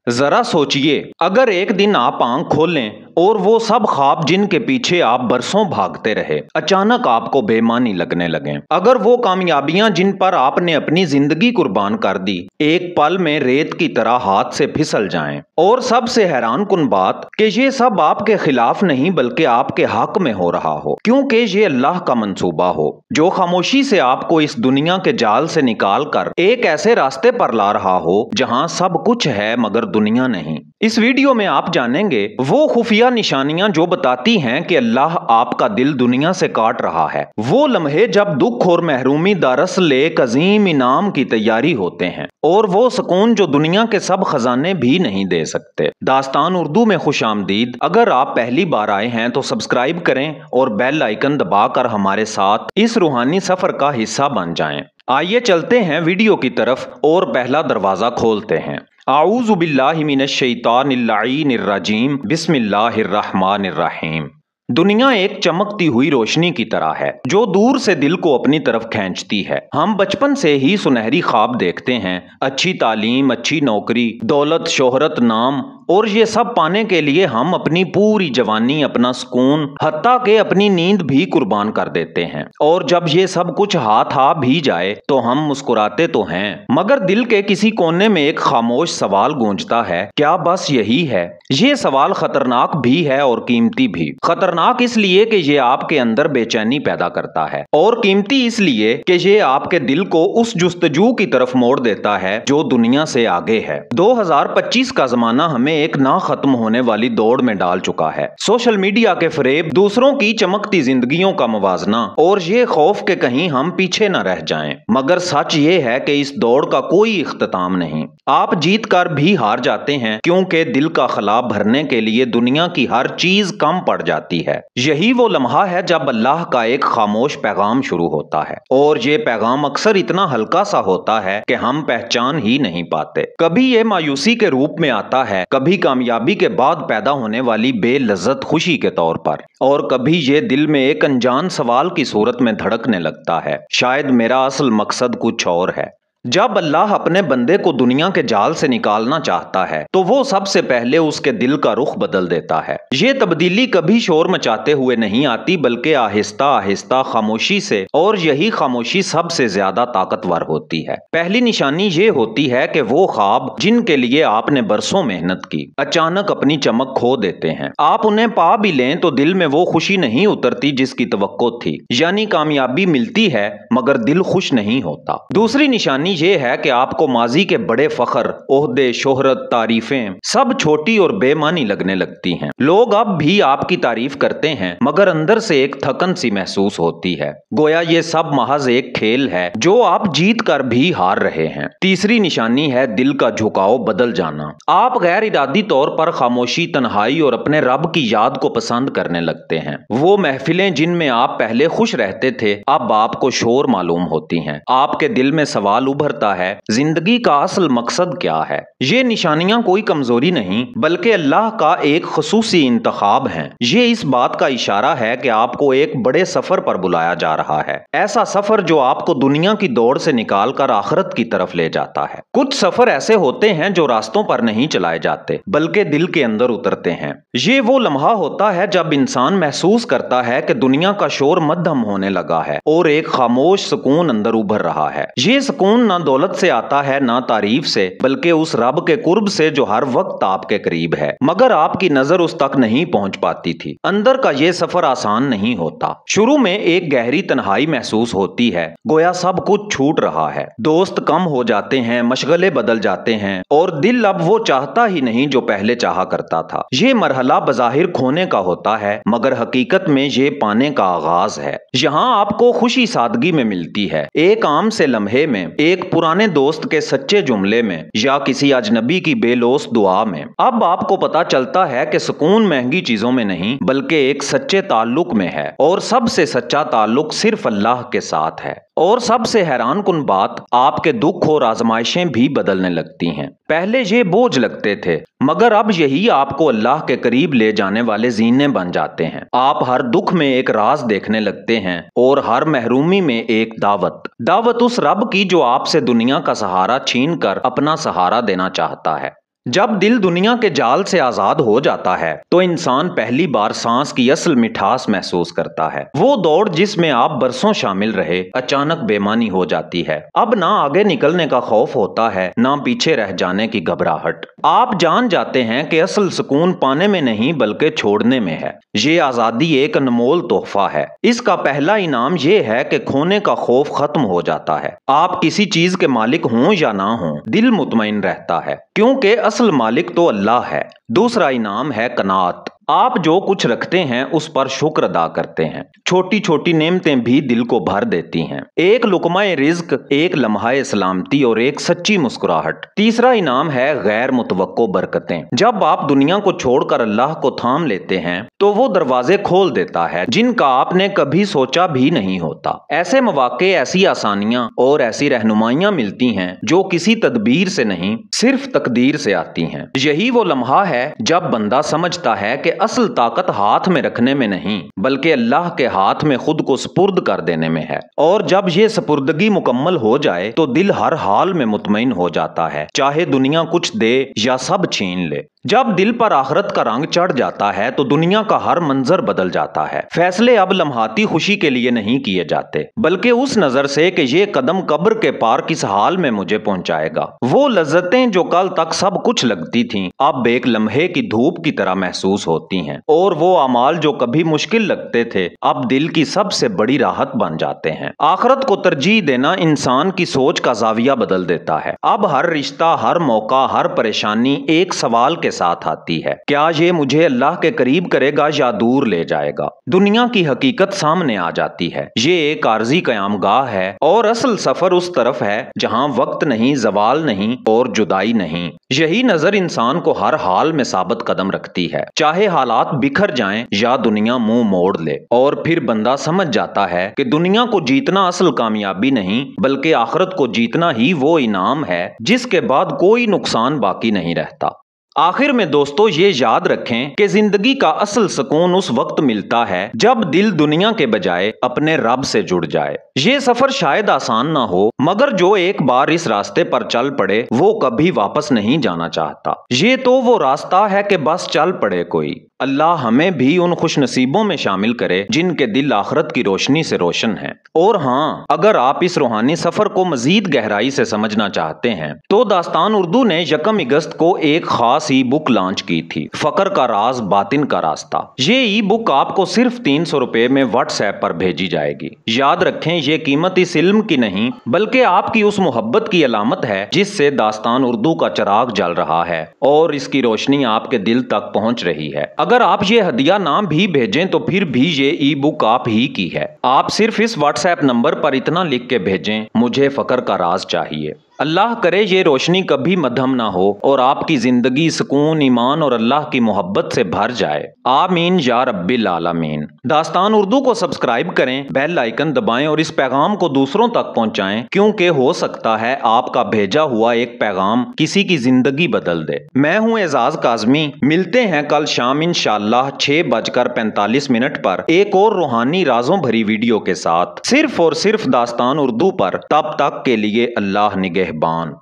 जरा सोचिए, अगर एक दिन आप आंख खोलें और वो सब ख्वाब जिनके पीछे आप बरसों भागते रहे अचानक आपको बेमानी लगने लगे। अगर वो कामयाबियां जिन पर आपने अपनी जिंदगी कुर्बान कर दी एक पल में रेत की तरह हाथ से फिसल जाएं। और सबसे हैरान कुन बात कि ये सब आपके खिलाफ नहीं बल्कि आपके हक में हो रहा हो, क्योंकि ये अल्लाह का मंसूबा हो जो खामोशी से आपको इस दुनिया के जाल से निकाल कर एक ऐसे रास्ते पर ला रहा हो जहां सब कुछ है मगर दुनिया नहीं। इस वीडियो में आप जानेंगे वो खुफिया निशानियां जो बताती हैं कि अल्लाह आपका दिल दुनिया से काट रहा है। वो लम्हे जब दुख और महरूमी दरअसल एक अजीम इनाम की तैयारी होते हैं, और वो सुकून जो दुनिया के सब खजाने भी नहीं दे सकते। दास्तान उर्दू में खुशामदीद। अगर आप पहली बार आए हैं तो सब्सक्राइब करें और बेल आइकन दबाकर हमारे साथ इस रूहानी सफर का हिस्सा बन जाएं। आइए चलते हैं वीडियो की तरफ और पहला दरवाजा खोलते हैं। आऊज़ु बिल्लाहि मिनश शैतानिर लाइनिर रजीम, बिस्मिल्लाहिर्रहमानिर रहीम। दुनिया एक चमकती हुई रोशनी की तरह है जो दूर से दिल को अपनी तरफ खींचती है। हम बचपन से ही सुनहरी ख्वाब देखते हैं, अच्छी तालीम, अच्छी नौकरी, दौलत, शोहरत, नाम, और ये सब पाने के लिए हम अपनी पूरी जवानी, अपना सुकून, हत्ता के अपनी नींद भी कुर्बान कर देते हैं। और जब ये सब कुछ हाथ आ भी जाए तो हम मुस्कुराते तो हैं, मगर दिल के किसी कोने में एक खामोश सवाल गूंजता है, क्या बस यही है? ये सवाल खतरनाक भी है और कीमती भी। खतरनाक इसलिए कि ये आपके अंदर बेचैनी पैदा करता है, और कीमती इसलिए कि ये आपके दिल को उस जुस्तजू की तरफ मोड़ देता है जो दुनिया से आगे है। 2025 का जमाना हमें एक ना खत्म होने वाली दौड़ में डाल चुका है। सोशल मीडिया के फरेब, दूसरों की चमकती जिंदगियों का मुवाजना, और ये खौफ के कहीं हम पीछे न रह जाएं। मगर सच ये है कि इस दौड़ का कोई इख्तिताम नहीं। आप जीत कर भी हार जाते हैं, क्योंकि दिल का खला भरने के लिए दुनिया की हर चीज कम पड़ जाती है। यही वो लम्हा है जब अल्लाह का एक खामोश पैगाम शुरू होता है, और ये पैगाम अक्सर इतना हल्का सा होता है कि हम पहचान ही नहीं पाते। कभी ये मायूसी के रूप में आता है, कभी कामयाबी के बाद पैदा होने वाली बेलज्जत खुशी के तौर पर, और कभी ये दिल में एक अनजान सवाल की सूरत में धड़कने लगता है, शायद मेरा असल मकसद कुछ और है। जब अल्लाह अपने बंदे को दुनिया के जाल से निकालना चाहता है तो वो सबसे पहले उसके दिल का रुख बदल देता है। ये तब्दीली कभी शोर मचाते हुए नहीं आती, बल्कि आहिस्ता आहिस्ता खामोशी से, और यही खामोशी सबसे ज्यादा ताकतवर होती है। पहली निशानी ये होती है कि वो ख्वाब जिनके लिए आपने बरसों मेहनत की अचानक अपनी चमक खो देते हैं। आप उन्हें पा भी लें तो दिल में वो खुशी नहीं उतरती जिसकी तवक्को थी, यानी कामयाबी मिलती है मगर दिल खुश नहीं होता। दूसरी निशानी ये है कि आपको माजी के बड़े फख्र, ओहदे, शोहरत, तारीफें सब छोटी और बेमानी लगने लगती हैं। लोग अब भी आपकी तारीफ करते हैं मगर अंदर से एक थकन सी महसूस होती है, गोया ये सब महज एक खेल है जो आप जीत कर भी हार रहे हैं। तीसरी निशानी है दिल का झुकाव बदल जाना। आप गैर इरादी तौर पर खामोशी, तन्हाई और अपने रब की याद को पसंद करने लगते हैं। वो महफिलें जिनमें आप पहले खुश रहते थे अब आपको शोर मालूम होती हैं। आपके दिल में सवाल उभरता है, जिंदगी का असल मकसद क्या है? ये निशानियां कोई कमजोरी नहीं बल्कि अल्लाह का एक खुसूसी इंतखाब हैं। ये इस बात का इशारा है कि आपको एक बड़े सफर पर बुलाया जा रहा है, ऐसा सफर जो आपको दुनिया की दौड़ से निकालकर आखिरत की तरफ ले जाता है। कुछ सफर ऐसे होते हैं जो रास्तों पर नहीं चलाए जाते बल्कि दिल के अंदर उतरते हैं। ये वो लम्हा होता है जब इंसान महसूस करता है कि दुनिया का शोर मध्यम होने लगा है और एक खामोश सुकून अंदर उभर रहा है। ये सुकून ना दौलत से आता है ना तारीफ से, बल्कि उस रब के कुर्ब से जो हर वक्त आपके करीब है मगर आपकी नजर उस तक नहीं पहुंच पाती थी। अंदर का ये सफर आसान नहीं होता। शुरू में एक गहरी तन्हाई महसूस होती है, गोया सब कुछ छूट रहा है। दोस्त कम हो जाते हैं, मशगले बदल जाते हैं, और दिल अब वो चाहता ही नहीं जो पहले चाहा करता था। ये मरहला बज़ाहिर खोने का होता है मगर हकीकत में ये पाने का आगाज है। यहाँ आपको खुशी सादगी में मिलती है, एक आम से लम्हे में, एक पुराने दोस्त के सच्चे जुमले में, या किसी अजनबी की बेलोस दुआ में। अब आपको पता चलता है कि सुकून महंगी चीजों में नहीं बल्कि एक सच्चे ताल्लुक में है, और सबसे सच्चा ताल्लुक सिर्फ अल्लाह के साथ है। और सबसे हैरान कुन बात, आपके दुख और आजमाइशें भी बदलने लगती हैं। पहले ये बोझ लगते थे मगर अब यही आपको अल्लाह के करीब ले जाने वाले जीने बन जाते हैं। आप हर दुख में एक राज देखने लगते हैं और हर महरूमी में एक दावत उस रब की जो आपसे दुनिया का सहारा छीन कर अपना सहारा देना चाहता है। जब दिल दुनिया के जाल से आजाद हो जाता है तो इंसान पहली बार सांस की असल मिठास महसूस करता है। वो दौड़ जिसमें आप बरसों शामिल रहे अचानक बेमानी हो जाती है। अब ना आगे निकलने का खौफ होता है, ना पीछे रह जाने की घबराहट। आप जान जाते हैं कि असल सुकून पाने में नहीं बल्कि छोड़ने में है। ये आजादी एक अनमोल तोहफा है। इसका पहला इनाम ये है कि खोने का खौफ खत्म हो जाता है। आप किसी चीज के मालिक हों या ना हों, दिल मुतमईन रहता है, क्योंकि असल मालिक तो अल्लाह है। दूसरा इनाम है कनात। आप जो कुछ रखते हैं उस पर शुक्र अदा करते हैं। छोटी छोटी नेमतें भी दिल को भर देती हैं। एक लुकमाए रिज्क, एक लम्हाए सलामती और एक सच्ची मुस्कुराहट। तीसरा इनाम है गैर मुतवक्को बरकतें। जब आप दुनिया को छोड़कर अल्लाह को थाम लेते हैं तो वो दरवाजे खोल देता है जिनका आपने कभी सोचा भी नहीं होता। ऐसे मौके, ऐसी आसानियां और ऐसी रहनुमाइयां मिलती हैं जो किसी तदबीर से नहीं सिर्फ तकदीर से आती हैं। यही वो लम्हा है जब बंदा समझता है कि असल ताकत हाथ में रखने में नहीं बल्कि अल्लाह के हाथ में खुद को सुपुर्द कर देने में है। और जब ये सुपुर्दगी मुकम्मल हो जाए तो दिल हर हाल में मुतमईन हो जाता है, चाहे दुनिया कुछ दे या सब छीन ले। जब दिल पर आखिरत का रंग चढ़ जाता है तो दुनिया का हर मंजर बदल जाता है। फैसले अब लम्हाती खुशी के लिए नहीं किए जाते बल्कि उस नजर से कि ये कदम कब्र के पार किस हाल में मुझे पहुंचाएगा। वो लज्जतें जो कल तक सब कुछ लगती थीं अब एक लम्हे की धूप की तरह महसूस होती हैं, और वो अमाल जो कभी मुश्किल लगते थे अब दिल की सबसे बड़ी राहत बन जाते हैं। आखिरत को तरजीह देना इंसान की सोच का जाविया बदल देता है। अब हर रिश्ता, हर मौका, हर परेशानी एक सवाल के साथ आती है, क्या ये मुझे अल्लाह के करीब करेगा या दूर ले जाएगा। दुनिया की हकीकत सामने आ जाती है, ये एक आर्जी कयामगाह है और असल सफर उस तरफ है जहां वक्त नहीं, जवाल नहीं और जुदाई नहीं। यही नजर इंसान को हर हाल में साबित कदम रखती है, चाहे हालात बिखर जाएं या दुनिया मुंह मोड़ ले। और फिर बंदा समझ जाता है कि दुनिया को जीतना असल कामयाबी नहीं बल्कि आखिरत को जीतना ही वो इनाम है जिसके बाद कोई नुकसान बाकी नहीं रहता। आखिर में दोस्तों ये याद रखें कि जिंदगी का असल सुकून उस वक्त मिलता है जब दिल दुनिया के बजाय अपने रब से जुड़ जाए। ये सफर शायद आसान ना हो मगर जो एक बार इस रास्ते पर चल पड़े वो कभी वापस नहीं जाना चाहता। ये तो वो रास्ता है कि बस चल पड़े कोई। अल्लाह हमें भी उन खुश नसीबों में शामिल करे जिनके दिल आखिरत की रोशनी से रोशन है। और हाँ, अगर आप इस रूहानी सफर को मजीद गहराई से समझना चाहते हैं तो दास्तान उर्दू ने 1 अगस्त को एक खास ई बुक लॉन्च की थी, फकर का राज बातिन का रास्ता। ये ई बुक आपको सिर्फ 300 रुपए में व्हाट्सएप पर भेजी जाएगी। याद रखें, ये कीमत इस इल्म की नहीं बल्कि आपकी उस मोहब्बत की अलामत है जिससे दास्तान उर्दू का चिराग जल रहा है और इसकी रोशनी आपके दिल तक पहुंच रही है। अगर आप ये हदिया ना भी भेजें तो फिर भी ये ई बुक आप ही की है। आप सिर्फ इस व्हाट्सएप नंबर पर इतना लिख के भेजें, मुझे फकर का राज चाहिए। अल्लाह करे ये रोशनी कभी मद्धम ना हो और आपकी जिंदगी सुकून, ईमान और अल्लाह की मोहब्बत से भर जाए। आमीन या रब्बिल आलमीन। दास्तान उर्दू को सब्सक्राइब करें, बेल आइकन दबाएं और इस पैगाम को दूसरों तक पहुंचाएं, क्योंकि हो सकता है आपका भेजा हुआ एक पैगाम किसी की जिंदगी बदल दे। मैं हूं एजाज काज़मी। मिलते हैं कल शाम इंशाअल्लाह 6:45 पर एक और रूहानी राजों भरी वीडियो के साथ, सिर्फ और सिर्फ दास्तान उर्दू पर। तब तक के लिए अल्लाह निगहबान।